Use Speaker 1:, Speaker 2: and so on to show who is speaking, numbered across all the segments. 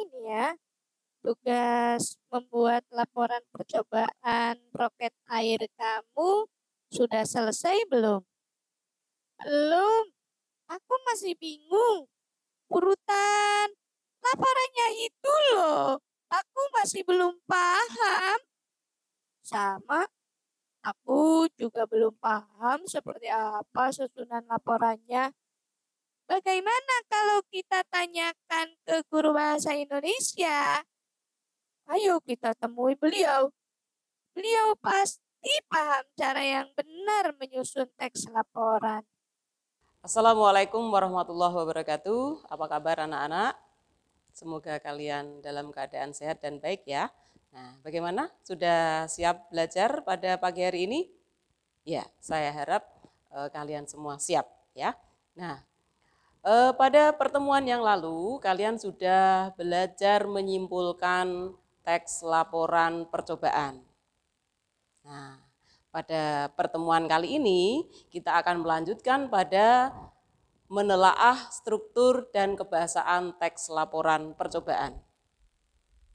Speaker 1: ini ya, tugas membuat laporan percobaan roket air kamu sudah selesai belum? Belum, aku masih bingung. Urutan laporannya itu loh, aku masih belum paham. Sama, aku juga belum paham seperti apa susunan laporannya. Bagaimana kalau kita tanyakan ke guru bahasa Indonesia? Ayo kita temui beliau. Beliau pasti paham cara yang benar menyusun teks laporan.
Speaker 2: Assalamualaikum warahmatullahi wabarakatuh. Apa kabar anak-anak? Semoga kalian dalam keadaan sehat dan baik ya. Nah, bagaimana? Sudah siap belajar pada pagi hari ini? Ya, saya harap kalian semua siap ya. Nah, pada pertemuan yang lalu kalian sudah belajar menyimpulkan teks laporan percobaan. Nah, pada pertemuan kali ini kita akan melanjutkan pada menelaah struktur dan kebahasaan teks laporan percobaan.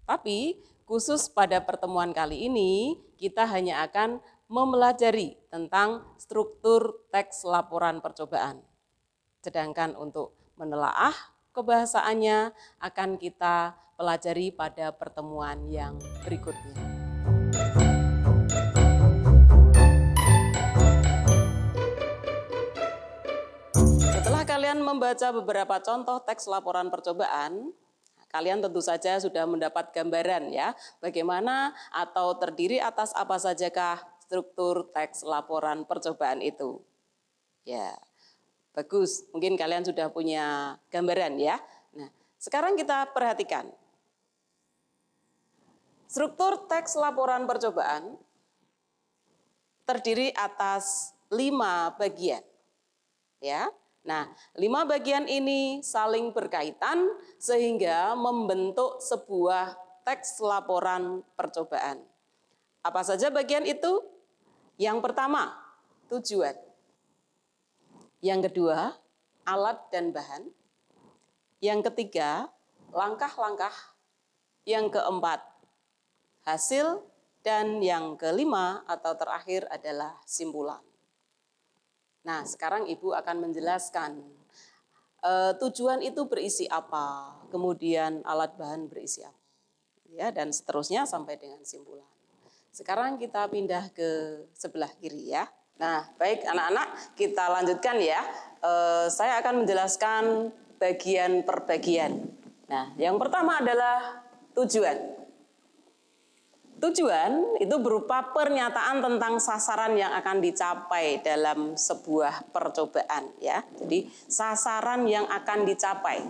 Speaker 2: Tapi khusus pada pertemuan kali ini kita hanya akan mempelajari tentang struktur teks laporan percobaan. Sedangkan untuk menelaah kebahasaannya akan kita pelajari pada pertemuan yang berikutnya. Setelah kalian membaca beberapa contoh teks laporan percobaan, kalian tentu saja sudah mendapat gambaran ya, bagaimana atau terdiri atas apa sajakah struktur teks laporan percobaan itu. Ya, bagus, mungkin kalian sudah punya gambaran ya. Nah, sekarang kita perhatikan. Struktur teks laporan percobaan terdiri atas 5 bagian. Ya. Nah, 5 bagian ini saling berkaitan sehingga membentuk sebuah teks laporan percobaan. Apa saja bagian itu? Yang pertama, tujuan. Yang kedua, alat dan bahan. Yang ketiga, langkah-langkah. Yang keempat, hasil. Dan yang kelima atau terakhir adalah simpulan. Nah, sekarang Ibu akan menjelaskan tujuan itu berisi apa, kemudian alat bahan berisi apa, ya, dan seterusnya sampai dengan simpulan. Sekarang kita pindah ke sebelah kiri ya. Nah, baik anak-anak, kita lanjutkan ya. Saya akan menjelaskan bagian per bagian. Nah, yang pertama adalah tujuan. Tujuan itu berupa pernyataan tentang sasaran yang akan dicapai dalam sebuah percobaan ya. Jadi sasaran yang akan dicapai.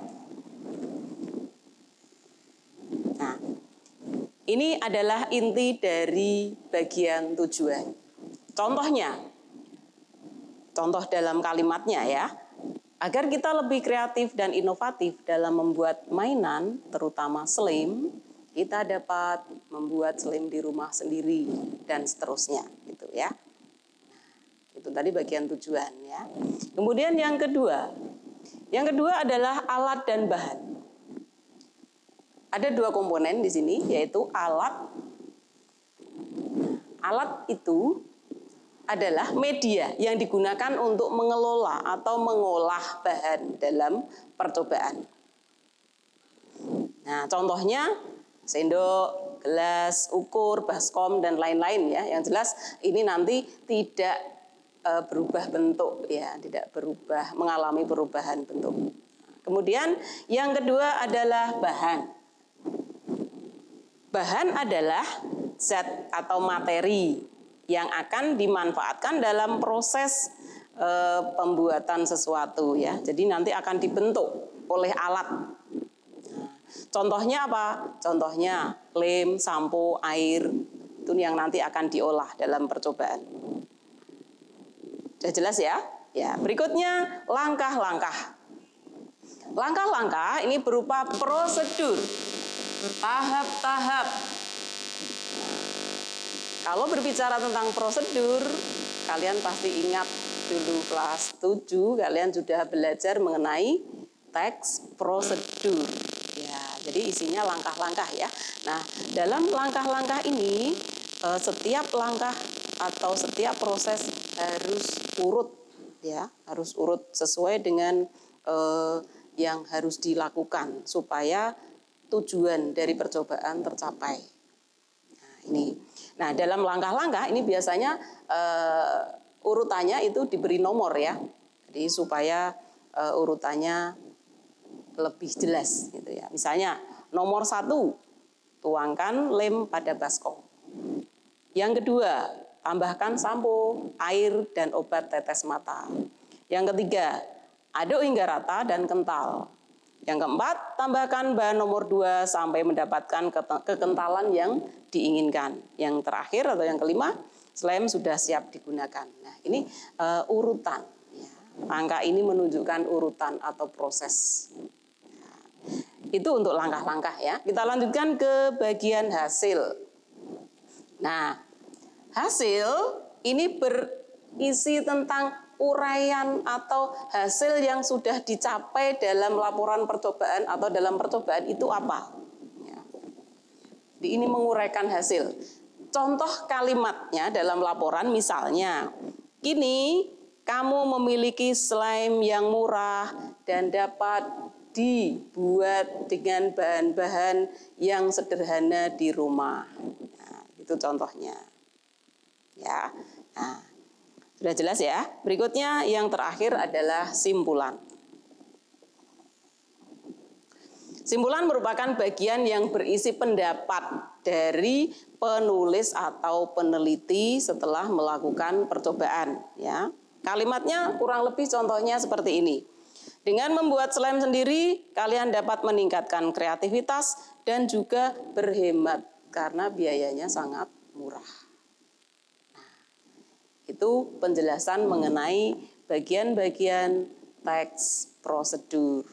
Speaker 2: Nah, ini adalah inti dari bagian tujuan. Contohnya, contoh dalam kalimatnya ya. Agar kita lebih kreatif dan inovatif dalam membuat mainan, terutama slime, kita dapat membuat slime di rumah sendiri dan seterusnya gitu ya. Itu tadi bagian tujuan ya. Kemudian yang kedua adalah alat dan bahan. Ada 2 komponen di sini yaitu alat. Alat itu adalah media yang digunakan untuk mengelola atau mengolah bahan dalam percobaan. Nah, contohnya sendok, gelas, ukur, baskom, dan lain-lain ya. Yang jelas ini nanti tidak berubah bentuk ya, tidak berubah, mengalami perubahan bentuk. Kemudian yang kedua adalah bahan. Bahan adalah zat atau materi yang akan dimanfaatkan dalam proses pembuatan sesuatu ya. Jadi nanti akan dibentuk oleh alat. Contohnya apa? Contohnya lem, sampo, air, itu yang nanti akan diolah dalam percobaan. Sudah jelas ya? Ya, berikutnya langkah-langkah. Langkah-langkah ini berupa prosedur, tahap-tahap. Kalau berbicara tentang prosedur, kalian pasti ingat dulu kelas 7 kalian sudah belajar mengenai teks prosedur. Ya, Jadi isinya langkah-langkah ya. Nah, dalam langkah-langkah ini setiap langkah atau setiap proses harus urut ya, harus urut sesuai dengan yang harus dilakukan supaya tujuan dari percobaan tercapai. Nah, ini. Nah, dalam langkah-langkah ini biasanya urutannya itu diberi nomor ya. Jadi supaya urutannya lebih jelas gitu ya. Misalnya nomor 1, tuangkan lem pada baskom. Yang kedua, tambahkan sampo, air, dan obat tetes mata. Yang ketiga, aduk hingga rata dan kental. Yang keempat, tambahkan bahan nomor 2 sampai mendapatkan kekentalan yang diinginkan. Yang terakhir atau yang kelima, slime sudah siap digunakan. Nah, ini urutan. Ya. Angka ini menunjukkan urutan atau proses. Nah, itu untuk langkah-langkah ya. Kita lanjutkan ke bagian hasil. Nah, hasil ini berisi tentang uraian atau hasil yang sudah dicapai dalam laporan percobaan atau dalam percobaan itu apa. Ya. Ini menguraikan hasil. Contoh kalimatnya dalam laporan misalnya, kini kamu memiliki slime yang murah dan dapat dibuat dengan bahan-bahan yang sederhana di rumah. Nah, itu contohnya. Ya. Nah, sudah jelas ya. Berikutnya yang terakhir adalah simpulan. Simpulan merupakan bagian yang berisi pendapat dari penulis atau peneliti setelah melakukan percobaan. Ya. Kalimatnya kurang lebih contohnya seperti ini. Dengan membuat slime sendiri, kalian dapat meningkatkan kreativitas dan juga berhemat karena biayanya sangat murah. Itu penjelasan mengenai bagian-bagian teks prosedur.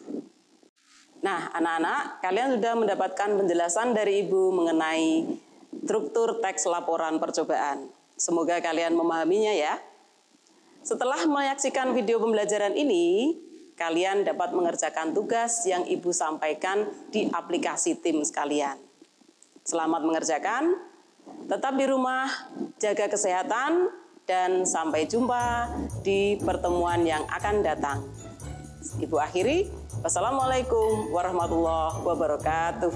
Speaker 2: Nah, anak-anak, kalian sudah mendapatkan penjelasan dari Ibu mengenai struktur teks laporan percobaan. Semoga kalian memahaminya ya. Setelah menyaksikan video pembelajaran ini, kalian dapat mengerjakan tugas yang Ibu sampaikan di aplikasi Teams kalian. Selamat mengerjakan, tetap di rumah, jaga kesehatan, dan sampai jumpa di pertemuan yang akan datang. Ibu akhiri, wassalamualaikum warahmatullahi wabarakatuh.